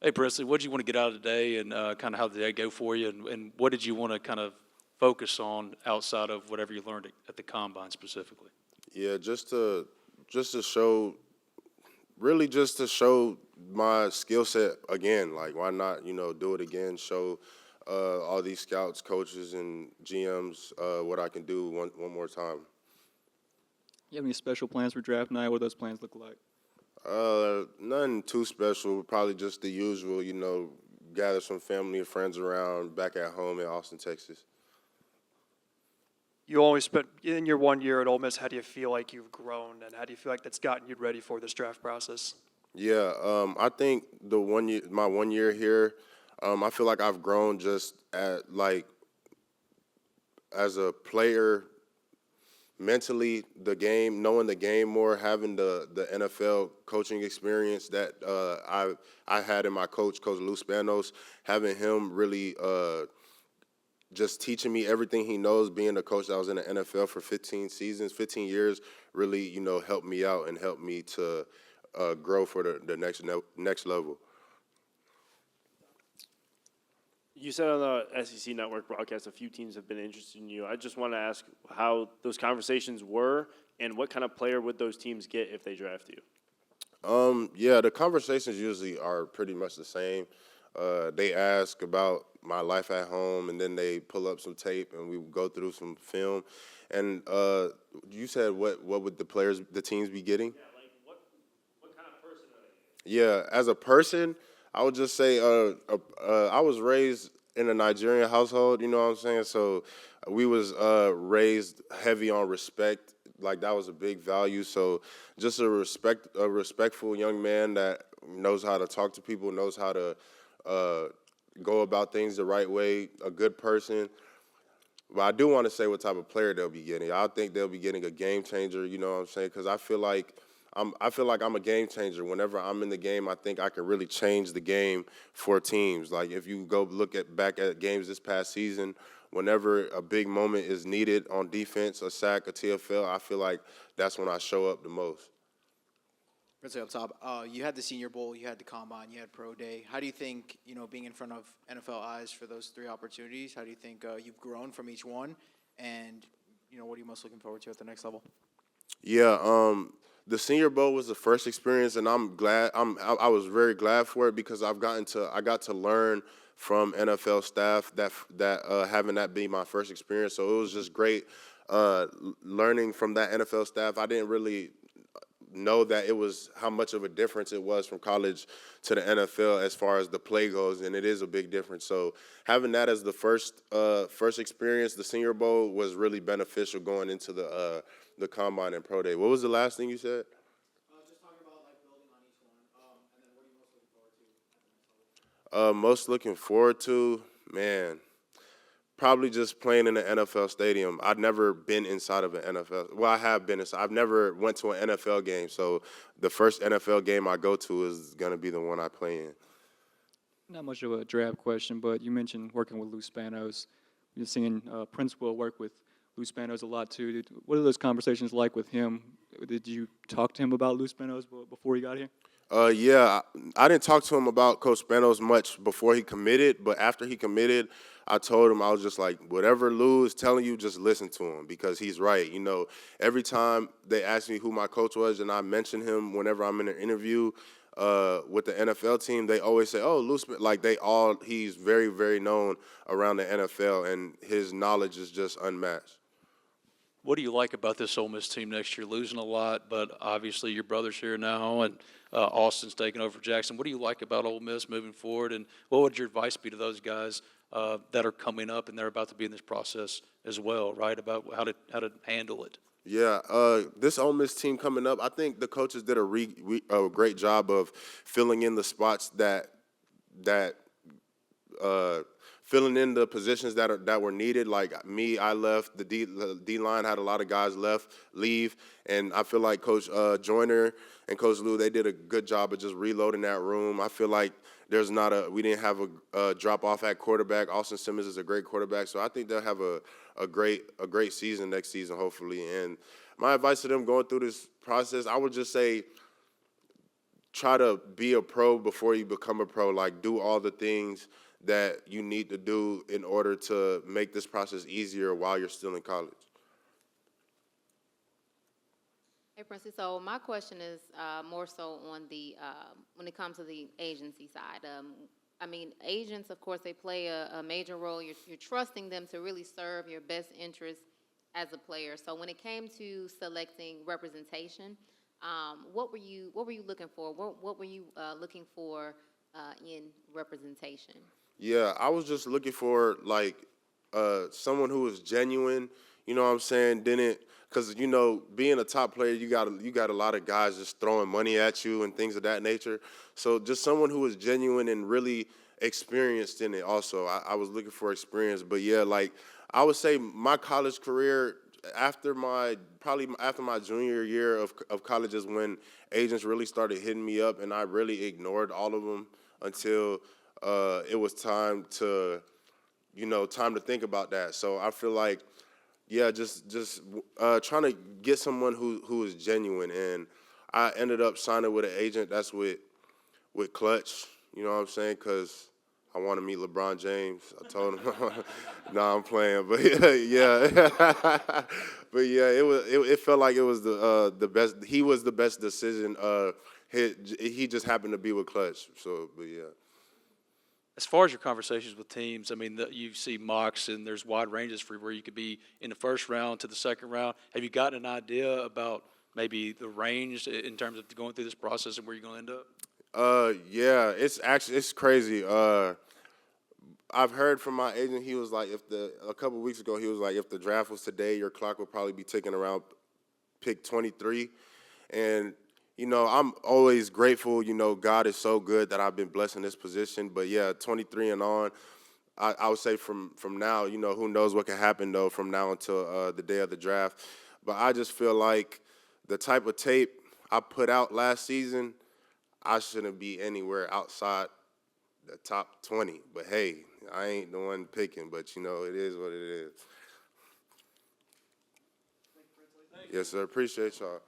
Hey, Presley, what did you want to get out of the day, and kind of how did the day go for you, and what did you want to kind of focus on outside of whatever you learned at the combine specifically? Yeah, just to show, really just to show my skill set again. Like, why not, do it again? Show all these scouts, coaches, and GMs what I can do one more time. You have any special plans for draft night? What do those plans look like? Nothing too special. Probably just the usual. Gather some family and friends around back at home in Austin, Texas. You only spent in your 1 year at Ole Miss. How do you feel like you've grown, and how do you feel like that's gotten you ready for this draft process? Yeah, I think my 1 year here, I feel like I've grown just as a player, mentally, the game, knowing the game more, having the NFL coaching experience that I had in my Coach Lou Spanos, having him really just teaching me everything he knows, being a coach that was in the NFL for 15 seasons, 15 years, really, helped me out and helped me to grow for the next level. You said on the SEC Network broadcast a few teams have been interested in you. I just want to ask how those conversations were and what kind of player would those teams get if they draft you? Yeah, the conversations usually are pretty much the same. They ask about my life at home, and then they pull up some tape, and we go through some film. And you said what would the teams be getting? Yeah, like what kind of person are they? Yeah, as a person, I would just say I was raised in a Nigerian household, you know what I'm saying? So we was raised heavy on respect. Like, that was a big value. So just a respectful young man that knows how to talk to people, knows how to go about things the right way, a good person. But I do want to say what type of player they'll be getting. I think they'll be getting a game changer, you know what I'm saying? Because I feel like I'm a game changer. Whenever I'm in the game, I think I can really change the game for teams. Like, if you go back at games this past season, whenever a big moment is needed on defense, a sack, a TFL, I feel like that's when I show up the most. Let's say up top, you had the Senior Bowl, you had the Combine, you had Pro Day. How do you think, being in front of NFL eyes for those three opportunities, how do you think you've grown from each one? And, what are you most looking forward to at the next level? Yeah, the Senior Bowl was the first experience, and I'm glad. I was very glad for it because I got to learn from NFL staff that having that be my first experience. So it was just great learning from that NFL staff. I didn't really know that it was how much of a difference it was from college to the NFL as far as the play goes, and it is a big difference. So having that as the first experience, the Senior Bowl was really beneficial going into the Combine and Pro Day. What was the last thing you said? Just talking about building on each one, and then what are you most looking forward to at the next level? Most looking forward to, man, probably just playing in an NFL stadium. I've never been inside of an NFL. Well, I have been inside. I've never went to an NFL game. So the first NFL game I go to is going to be the one I play in. Not much of a draft question, but you mentioned working with Lou Spanos. You're seeing Prince will work with Lou Spanos a lot too. What are those conversations like with him? Did you talk to him about Lou Spanos before he got here? Yeah, I didn't talk to him about Coach Spanos much before he committed, but after he committed, I told him, I was just like, whatever Lou is telling you, just listen to him because he's right. Every time they ask me who my coach was and I mention him whenever I'm in an interview with the NFL team, they always say, oh, Lou Spanos, he's very, very known around the NFL, and his knowledge is just unmatched. What do you like about this Ole Miss team next year? Losing a lot, but obviously your brother's here now, and Austin's taking over for Jackson. What do you like about Ole Miss moving forward, and what would your advice be to those guys that are coming up and they're about to be in this process as well, right, about how to handle it? Yeah, this Ole Miss team coming up, I think the coaches did a great job of filling in the spots that filling in the positions that were needed. Like me, I left. The D line had a lot of guys leave, and I feel like Coach Joyner and Coach Lou, they did a good job of just reloading that room. I feel like we didn't have a drop off at quarterback. Austin Simmons is a great quarterback, so I think they'll have a great season next season, hopefully. And my advice to them going through this process, I would just say, try to be a pro before you become a pro. Like, do all the things that you need to do in order to make this process easier while you're still in college. Hey, Princey, so my question is more so on the, when it comes to the agency side. I mean, agents, of course, they play a major role. You're trusting them to really serve your best interests as a player. So when it came to selecting representation, what were you looking for? What were you looking for in representation? Yeah, I was just looking for like someone who was genuine. You know what I'm saying? Didn't because being a top player, you got a lot of guys just throwing money at you and things of that nature. So just someone who was genuine and really experienced in it. Also, I was looking for experience. But yeah, like I would say, my college career probably after my junior year of college is when agents really started hitting me up, and I really ignored all of them until it was time to think about that. So I feel like, yeah, just trying to get someone who is genuine, and I ended up signing with an agent that's with Clutch. You know what I'm saying? Because I want to meet LeBron James. I told him, "Nah, I'm playing," but yeah, but yeah, it felt like it was the best. He was the best decision. He just happened to be with Clutch. So, but yeah. As far as your conversations with teams, I mean, you see mocks and there's wide ranges for where you could be in the first round to the second round. Have you gotten an idea about maybe the range in terms of going through this process and where you're going to end up? Yeah, it's crazy. I've heard from my agent. He was like, a couple weeks ago, he was like, if the draft was today, your clock would probably be ticking around pick 23, and I'm always grateful. God is so good that I've been blessed in this position. But yeah, 23 and on, I would say from now, who knows what can happen though from now until the day of the draft. But I just feel like the type of tape I put out last season, I shouldn't be anywhere outside the top 20. But hey, I ain't the one picking. But it is what it is. Yes, sir. Appreciate y'all.